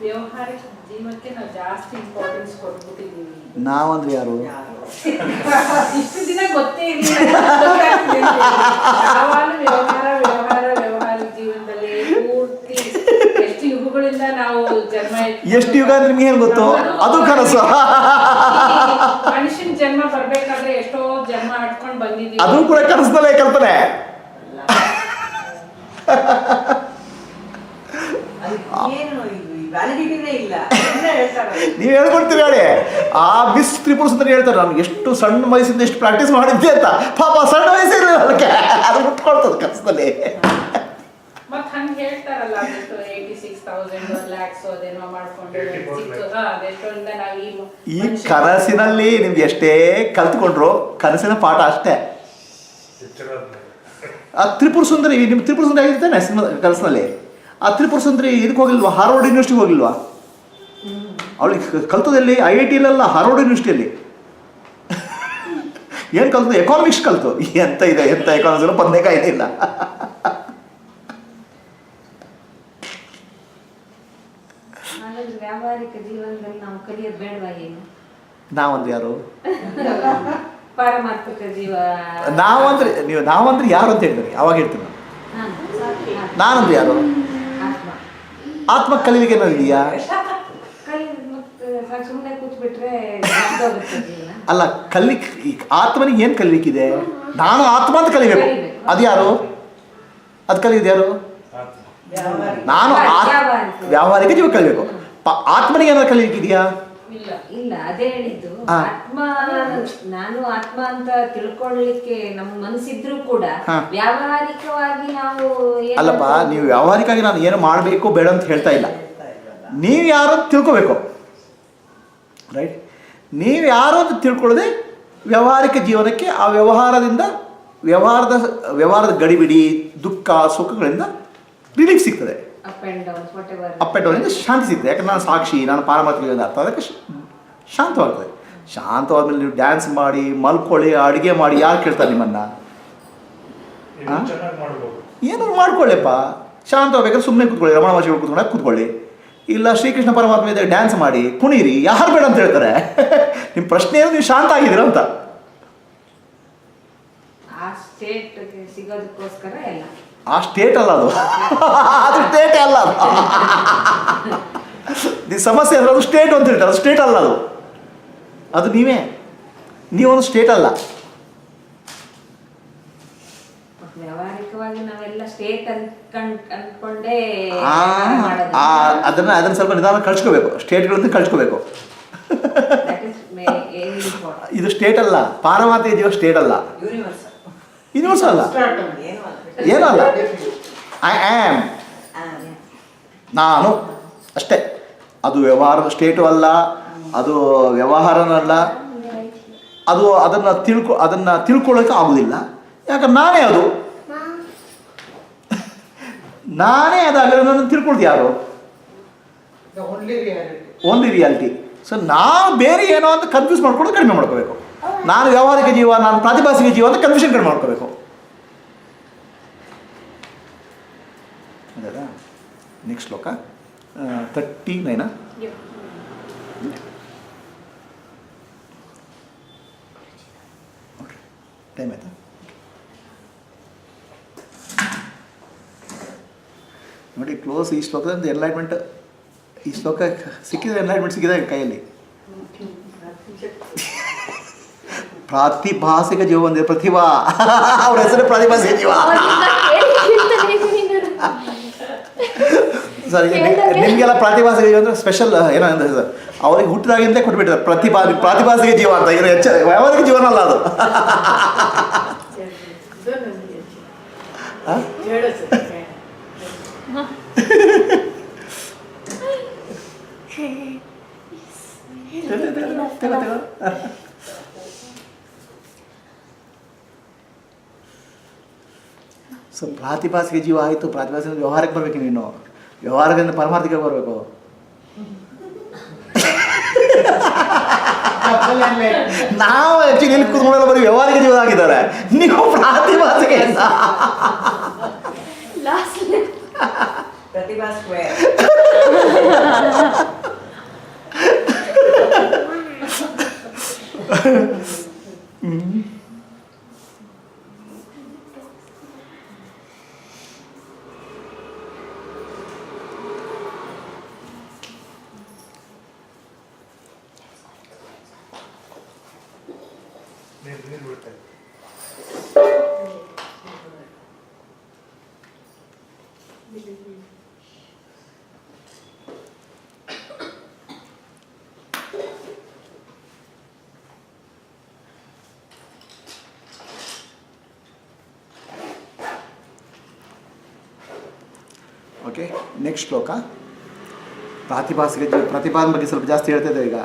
ವ್ಯವಹಾರಿಕ ಜೀವನಕ್ಕೆ ನಾವು ಜಾಸ್ತಿ ಇಂಪಾರ್ಟೆನ್ಸ್ ಕೊಟ್ಬಿಟ್ಟಿದ್ದೀವಿ. ನಾವಂದ್ರೆ ಯಾರು? ಇಷ್ಟು ದಿನ ಗೊತ್ತೇ ಇರಲಿಲ್ಲ. ವ್ಯವಹಾರಿಕ ಜೀವನದಲ್ಲಿ ಪೂರ್ತಿ ಎಷ್ಟು ಯುಗಗಳಿಂದ ನಾವು ಜನ್ಮ, ಎಷ್ಟು ಯುಗ ಅಂದ್ರೆ ನಿಮ್ಗೆ ಏನು ಗೊತ್ತು? ಅದು ಕನಸು. ಮನುಷ್ಯನ ಜನ್ಮ ಬರ್ಬೇಕಾದ್ರೆ ಎಷ್ಟೋ ಜನ್ಮ ಆಡ್ಕೊಂಡು ಬಂದಿದ್ದೀವಿ. ಅದು ಕೂಡ ಕನಸದಲ್ಲೇ ಕಲ್ಪನೆ. ನೀವು ಹೇಳ್ಕೊಡ್ತೀವಿ ಹೇಳಿ. ಆ ಮಿಸ್ ತ್ರಿಪುರ ಸುಂದರಿ ಹೇಳ್ತಾರೆ, ನಾನು ಎಷ್ಟು ಸಣ್ಣ ವಯಸ್ಸಿಂದ ಎಷ್ಟು ಪ್ರಾಕ್ಟೀಸ್ ಮಾಡಿದ್ದೆ ಅಂತ. ಪಾಪ ಸಣ್ಣ ವಯಸ್ಸಿಲ್ಲ ಅದಕ್ಕೆ, ಅದು ಮುಟ್ಕೊಳ್ತದೆ ಕನಸದಲ್ಲಿ. ಮತ್ತೆ ಹಂಗೆ ಹೇಳ್ತಾರಲ್ಲ, 86,000 lakhs ಅದೇನೋ ಮಾಡ್ಕೊಂಡು ಈ ಕನಸಿನಲ್ಲಿ ನಿಮ್ಗೆ ಎಷ್ಟೇ ಕಲ್ತ್ಕೊಂಡ್ರು ಕನಸಿನ ಪಾಠ ಅಷ್ಟೇ. ಆ ತ್ರಿಪುರ ಸುಂದರಿ, ನಿಮ್ಮ ತ್ರಿಪುರ ಸುಂದರಿ ಆಗಿರ್ತಾನೆ ಸಿನಿಮಾ ಕನಸಿನಲ್ಲಿ. ಆ ತ್ರಿಪುರ ಸುಂದರಿ ಇದಕ್ಕೆ ಹೋಗಿಲ್ವಾ? ಹಾರ್ವರ್ಡ್ ಯೂನಿವರ್ಸಿಟಿಗೆ ಹೋಗಿಲ್ವಾ? ಅವಳಿಗೆ ಕಲ್ತದಲ್ಲಿ IIT-ಲೆಲ್ಲ, ಹಾರ್ವರ್ಡ್ ಯೂನಿವರ್ಸಿಟಿಯಲ್ಲಿ ಏನು ಕಲ್ತು? ಎಕಾನಮಿಕ್ಸ್ ಕಲ್ತು. ಎಂತ ಇದೆ, ಎಂತ ಎಕಾನಮಿಕ್ಸ್ ಪಂದೇಕಾಯಿ ಇಲ್ಲ. ವ್ಯಾವಹಾರಿಕ ಜೀವನದಲ್ಲಿ ನಾವು ಕಲಿಯೋದು ಬೇಡವಾ? ಏನು ನಾವಂದ್ರೆ ಯಾರು? ಪಾರಮಾರ್ಥಿಕ ಜೀವ. ನಾವಂದ್ರೆ ಯಾರು ಅಂತ ಹೇಳಿದ್ರಿ? ಅವಾಗ ಹೇಳ್ತೀನಿ. ನಾನಂದ್ರೆ ಯಾರು? ಆತ್ಮ ಕಲೀಲಿಕ್ಕೆ ಏನಾದ್ರು ಇದೆಯಾ? ಸುಮ್ಮನೆ ಕೂತ್ಬಿಟ್ರೆ ಅಲ್ಲ, ಕಲಿಕ್ ಆತ್ಮನಿಗೆ ಏನು ಕಲಿಲಿಕ್ಕಿದೆ? ನಾನು ಆತ್ಮ ಅಂತ ಕಲಿಬೇಕು. ಅದು ಯಾರು? ಅದು ಕಲಿಯೋದು ಯಾರು? ನಾನು ವ್ಯಾವಹಾರಿಕ ಜೀವ ಕಲಿಬೇಕು. ಆತ್ಮನಿಗೆ ಏನಾದ್ರು ಕಲಿಲಿಕ್ಕಿದೆಯಾ? ಇಲ್ಲ, ಅದೇ ಹೇಳಿದ್ದು. ಆತ್ಮ, ನಾನು ಆತ್ಮ ಅಂತ ತಿಳ್ಕೊಳ್ಳಿಕ್ಕೆ ನಮ್ಮ ಮನಸ್ಸಿದ್ರು ಕೂಡ ವ್ಯಾವಹಾರಿಕವಾಗಿ ನಾವು ಅಲ್ಲಪ್ಪ, ನೀವು ವ್ಯಾವಹಾರಿಕವಾಗಿ ನಾನು ಏನು ಮಾಡಬೇಕು ಬೇಡ ಅಂತ ಹೇಳ್ತಾ ಇಲ್ಲ. ನೀವು ಯಾರು ಅಂತ ತಿಳ್ಕೋಬೇಕು, ರೈಟ್? ನೀವು ಯಾರು ಅಂತ ತಿಳ್ಕೊಳ್ಳದೆ ವ್ಯಾವಹಾರಿಕ ಜೀವನಕ್ಕೆ, ಆ ವ್ಯವಹಾರದ ಗಡಿಬಿಡಿ, ದುಃಖ, ಸುಖಗಳಿಂದ ರಿಲೀಫ್ ಸಿಗ್ತದೆ. ಅಪ್ ಆ್ಯಂಡ್ ಡೌನಿಂದ ಶಾಂತಿ ಸಿಗ್ತದೆ. ಯಾಕಂದ್ರೆ ನಾನು ಸಾಕ್ಷಿ, ನಾನು ಪಾರಮಾರ್ಥಿಕ ಅರ್ಥ, ಅದಕ್ಕೆ ಶಾಂತವಾಗ್ತದೆ. ಶಾಂತವಾದ್ಮೇಲೆ ನೀವು ಡ್ಯಾನ್ಸ್ ಮಾಡಿ, ಮಲ್ಕೊಳ್ಳಿ, ಅಡುಗೆ ಮಾಡಿ, ಯಾರು ಕೇಳ್ತಾರೆ ನಿಮ್ಮನ್ನು? ಏನಾದ್ರು ಮಾಡ್ಕೊಳ್ಳಿಪ್ಪ. ಶಾಂತವಾಗಬೇಕಾದ್ರೆ ಸುಮ್ಮನೆ ಕೂತ್ಕೊಳ್ಳಿ, ರಮಣ ಮಹರ್ಷಿಗಳು ಕೂತ್ಕೊಂಡಾಗ ಕೂತ್ಕೊಳ್ಳಿ. ಇಲ್ಲ ಶ್ರೀಕೃಷ್ಣ ಪರಮಾತ್ಮ ಇದೆ, ಡ್ಯಾನ್ಸ್ ಮಾಡಿ, ಕುಣೀರಿ, ಯಾರು ಬೇಡ ಅಂತ ಹೇಳ್ತಾರೆ? ನಿಮ್ಮ ಪ್ರಶ್ನೆ ಏನು, ನೀವು ಶಾಂತ ಆಗಿದ್ದೀರ ಅಂತ. ಸಿಗೋದಕ್ಕೋಸ್ಕರ ಎಲ್ಲ ಆ ಸ್ಟೇಟ್ ಅಲ್ಲ ಅದು. ಅದು ಸ್ಟೇಟೇ ಅಲ್ಲ ಅದು. ಈ ಸಮಸ್ಯೆ ಅಂದರೆ ಅದು ಸ್ಟೇಟ್ ಅಂತ ಹೇಳ್ತಾರೆ. ಅದು ಸ್ಟೇಟ್ ಅಲ್ಲ, ಅದು ನೀವೊಂದು ಸ್ಟೇಟ್ ಅಲ್ಲ. ವ್ಯಾವಹಾರಿಕವಾಗಿ ನಾವೆಲ್ಲ ಸ್ಟೇಟ್ ಅನ್ಕೊಂಡೇ ಅದನ್ನ ಸ್ವಲ್ಪ ನಿಧಾನ ಕಳ್ಸ್ಕೋಬೇಕು. ಸ್ಟೇಟ್ಗಳಿಂದ ಕಳ್ಸ್ಕೋಬೇಕು. ಇದು ಸ್ಟೇಟ್ ಅಲ್ಲ, ಪಾರಮಾರ್ಥಿಕ ಜೀವ ಸ್ಟೇಟ್ ಅಲ್ಲ, ಯೂನಿವರ್ಸ್ ಅಲ್ಲ, ಏನೂ ಅಲ್ಲ. ಐ ಆಮ್, ನಾನು ಅಷ್ಟೇ. ಅದು ವ್ಯವಹಾರದ ಸ್ಟೇಟು ಅಲ್ಲ, ಅದು ವ್ಯವಹಾರನಲ್ಲ. ಅದು ಅದನ್ನು ತಿಳ್ಕೊಳ್ಳೋಕೆ ಆಗೋದಿಲ್ಲ. ಯಾಕಂದ್ರೆ ನಾನೇ ಅದಾಗಲ್ಲ. ನನ್ನನ್ನು ತಿಳ್ಕೊಳ್ತೀವಿ ಯಾರು? Only reality. ಸೊ ನಾವು ಬೇರೆ ಏನೋ ಅಂತ ಕನ್ಫ್ಯೂಸ್ ಮಾಡ್ಕೊಂಡು ಕಡಿಮೆ ಮಾಡ್ಕೋಬೇಕು. ನಾನು ವ್ಯಾವಹಾರಿಕ ಜೀವ, ನಾನು ಪ್ರಾತಿಭಾಸಿಕ ಜೀವ ಅಂತ ಕನ್ಫ್ಯೂಷನ್ ಕಡಿಮೆ ಮಾಡ್ಕೋಬೇಕು. ಅದ ನೆಕ್ಸ್ಟ್ ಶ್ಲೋಕ 39. ಟೈಮ್ ಆಯ್ತಾ? ನೋಡಿ, ಕ್ಲೋಸ್. ಈ ಶ್ಲೋಕದಿಂದ ಎನ್ಲೈಟ್ಮೆಂಟ್, ಈ ಶ್ಲೋಕ ಸಿಕ್ಕಿದ್ರೆ ಎನ್ಲೈಟ್ಮೆಂಟ್ ಸಿಕ್ಕಿದೆ ಕೈಯಲ್ಲಿ. ಪ್ರಾತಿಭಾಸಿಕ ಜೀವ ಒಂದೇ, ಪ್ರತಿಭಾ, ಅವ್ರ ಹೆಸರು ಪ್ರಾತಿಭಾಸಿಕ ಜೀವ. ಸರ್, ನಿಮಗೆಲ್ಲ ಪ್ರಾತಿಭಾಸಿಕ ಜೀವ ಅಂದರೆ ಸ್ಪೆಷಲ್ ಏನೋ ಅಂದರೆ ಸರ್, ಅವ್ರಿಗೆ ಹುಟ್ಟಿದಾಗಿಂದಲೇ ಕೊಟ್ಬಿಟ್ಟಿದ್ದಾರೆ ಪ್ರಾತಿಭಾಸಿಕ ಜೀವ ಅಂತ. ಏನು ವ್ಯಾವಹಾರಿಕ ಜೀವನ ಅಲ್ಲ ಅದು. ಸೊ ಪ್ರಾತಿಭಾಸಿಕ ಜೀವ ಆಯಿತು. ಪ್ರಾತಿಭಾಸಿಕ ವ್ಯವಹಾರಕ್ಕೆ ಬರಬೇಕು. ನೀನು ವ್ಯವಹಾರದಿಂದ ಪರಮಾರ್ಥಿಕ ಬರಬೇಕು. ನಾವು ಆ್ಯಕ್ಚುಲಿ ಇಲ್ಲಿ ಕೂತ್ಕೊಂಡೆಲ್ಲ ಬರೀ ವ್ಯವಹಾರಿಕ ಜೀವ ಆಗಿದ್ದಾರೆ. ನೀವು ಪ್ರಾತಿಭಾಸಿಕ ಪ್ರತಿಭಾ ಸ್ಕ್ವೇರ್ ಓಕೆ, ನೆಕ್ಸ್ಟ್ ಶ್ಲೋಕ. ಪ್ರತಿಭಾನ ಬಗ್ಗೆ ಸ್ವಲ್ಪ ಜಾಸ್ತಿ ಹೇಳ್ತಾ ಇದ್ದೆ ಈಗ.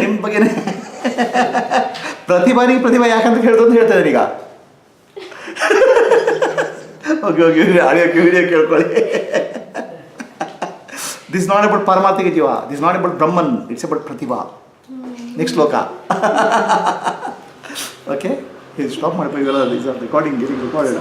ನಿಮ್ಮ ಬಗ್ಗೆನೇ ಪ್ರತಿಭಾ ಯಾಕಂತ ಹೇಳ್ದು ಅಂತ ಹೇಳ್ತಾ ಇದ್ದಾರೆ ಈಗ. ಓಕೆ ಆಡಿಯೋಕ್ಕೆ ವಿಡಿಯೋ ಕೇಳ್ಕೊಳ್ಳಿ. ದಿಸ್ ನಾಟ್ ಅಬೌಟ್ ಪರಮಾತ್ಮಿಕ ಜೀವ, this not about Brahman, it's about ಪ್ರತಿಭಾ. ನೆಕ್ಸ್ಟ್ ಶ್ಲೋಕ. ಓಕೆ, ಇದು ಸ್ಟಾಪ್ ಮಾಡ್ಬೇಕು, ರೆಕಾರ್ಡಿಂಗ್ ರೆಕಾರ್ಡೆಡ್.